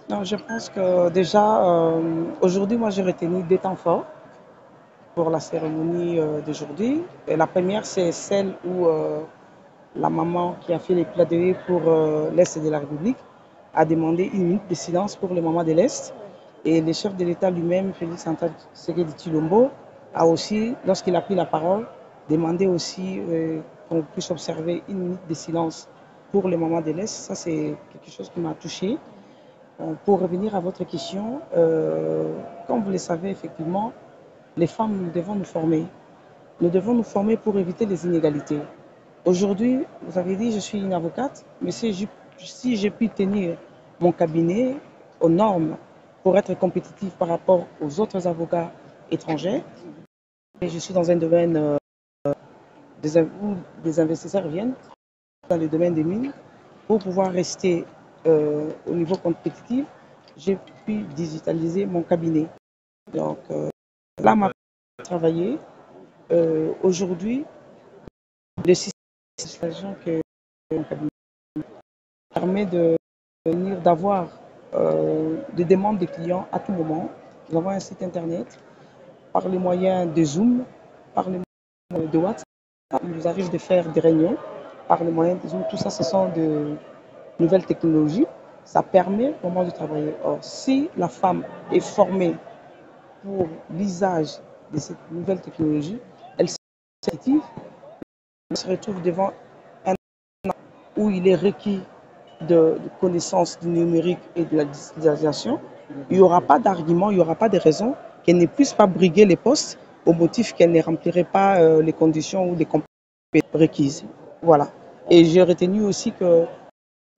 Non, je pense que déjà, aujourd'hui, moi, j'ai retenu deux temps forts pour la cérémonie d'aujourd'hui. Et la première, c'est celle où la maman qui a fait les plaidoyers pour l'Est de la République a demandé une minute de silence pour les mamans de l'Est. Et le chef de l'État lui-même, Félix Antoine Tshisekedi Tshilombo, a aussi, lorsqu'il a pris la parole, demandé aussi qu'on puisse observer une minute de silence pour les mamans de l'Est. Ça, c'est quelque chose qui m'a touchée. Pour revenir à votre question, comme vous le savez, effectivement, les femmes, nous devons nous former. Nous devons nous former pour éviter les inégalités. Aujourd'hui, vous avez dit, je suis une avocate, mais si j'ai pu tenir mon cabinet aux normes pour être compétitif par rapport aux autres avocats étrangers, et je suis dans un domaine où des investisseurs viennent, dans le domaine des mines, pour pouvoir rester au niveau compétitif, j'ai pu digitaliser mon cabinet. Donc là, ma travaillé. Aujourd'hui, le système que mon cabinet permet d'avoir des demandes des clients à tout moment. Nous avons un site internet par les moyens de Zoom, par les moyens de WhatsApp. Il nous arrive de faire des réunions par les moyens de Zoom. Tout ça, ce sont de nouvelles technologies. Ça permet vraiment de travailler. Or, si la femme est formée pour l'usage de cette nouvelle technologie, elle se retrouve devant un où il est requis de connaissances du numérique et de la digitalisation. Il n'y aura pas d'argument, il n'y aura pas de raison qu'elle ne puisse pas briguer les postes au motif qu'elle ne remplirait pas les conditions ou les compétences requises. Voilà. Et j'ai retenu aussi que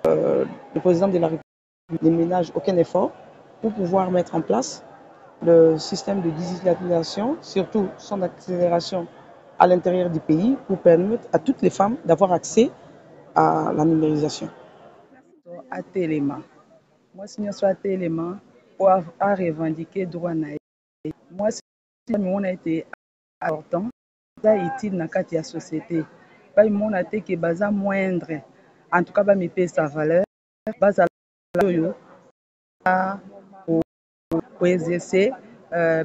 le président de la République ne ménage aucun effort pour pouvoir mettre en place le système de digitalisation, surtout son accélération à l'intérieur du pays pour permettre à toutes les femmes d'avoir accès à la numérisation. Atelema. Mwasi nyonso atelema po a revendiquer droit na ye. Mwasi mona ete important eza utile na kati ya société. Bamona te ke baza moindre. En tout cas bamipesa valeur bazala oyo koexerce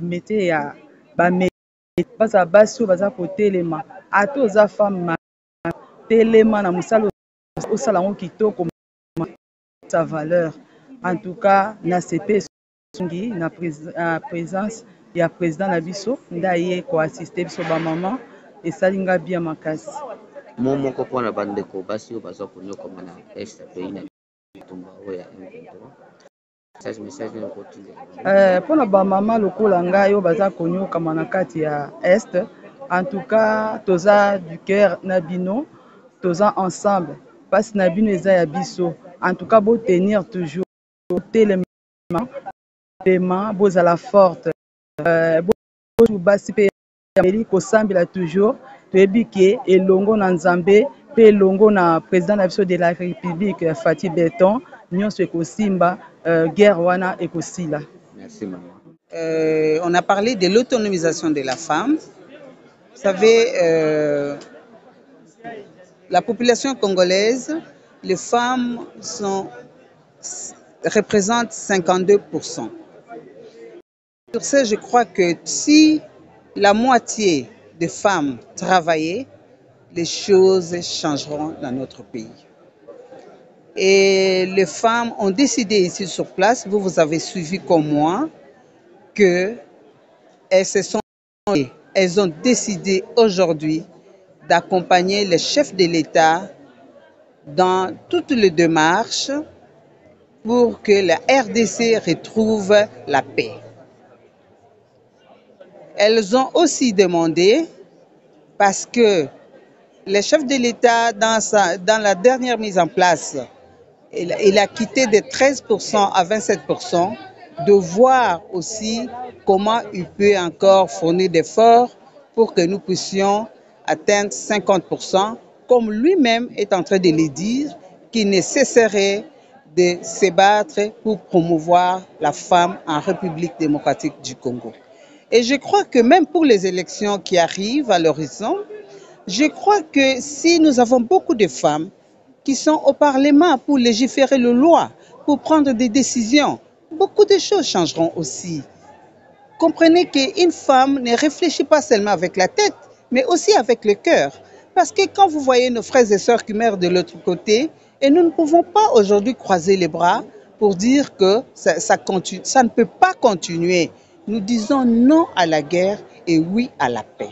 métier ya bazala basi oyo baza kotelema ata oza femme telema na mosala osala yango kitoko sa valeur. En tout cas na CP songi na présence ya président na biso nde aye koassiste biso bamama esalinga bien makasi. Mo moko mpona bandeko basi oyo baza konyokoma na este pays na bitumba oyo ya mpona bamama lokola ngai oyo baza konyokama na kati ya este, en tout cas toza du cœur na bino, toza ensemble mpasi na bino eza ya biso. En tout cas botenir toujours botelema pema bozala forte basi mpe yameli kosambela toujours toyebi ke elongo na nzambe mpe elongo na président na biso de la république Fati Beton nyonso ekosimba guerre wana ekosila. Merci maman. On a parlé de l'autonomisation de la femme. Vous savez, la population congolaise, les femmes représentent 52%. Sur ce, je crois que si la moitié des femmes travaillaient, les choses changeront dans notre pays. Et les femmes ont décidé ici sur place, vous avez suivi comme moi, qu'elles ont décidé aujourd'hui d'accompagner les chefs de l'État dans toutes les démarches pour que la RDC retrouve la paix. Elles ont aussi demandé, parce que le chef de l'État, dans la dernière mise en place, il a quitté de 13% à 27%, de voir aussi comment il peut encore fournir d'efforts pour que nous puissions atteindre 50%, comme lui-même est en train de le dire, qu'il ne cesserait de se battre pour promouvoir la femme en République démocratique du Congo. Et je crois que même pour les élections qui arrivent à l'horizon, je crois que si nous avons beaucoup de femmes qui sont au Parlement pour légiférer les lois, pour prendre des décisions, beaucoup de choses changeront aussi. Comprenez qu'une femme ne réfléchit pas seulement avec la tête, mais aussi avec le cœur. Parce que quand vous voyez nos frères et sœurs qui meurent de l'autre côté, et nous ne pouvons pas aujourd'hui croiser les bras pour dire que ça ne peut pas continuer. Nous disons non à la guerre et oui à la paix.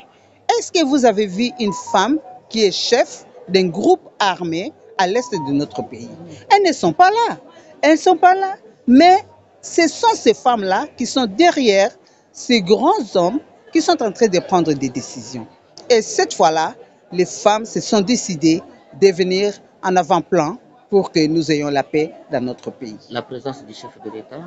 Est-ce que vous avez vu une femme qui est chef d'un groupe armé à l'est de notre pays? Elles ne sont pas là. Elles ne sont pas là. Mais ce sont ces femmes-là qui sont derrière ces grands hommes qui sont en train de prendre des décisions. Et cette fois-là, les femmes se sont décidées de venir en avant-plan pour que nous ayons la paix dans notre pays. La présence du chef de l'État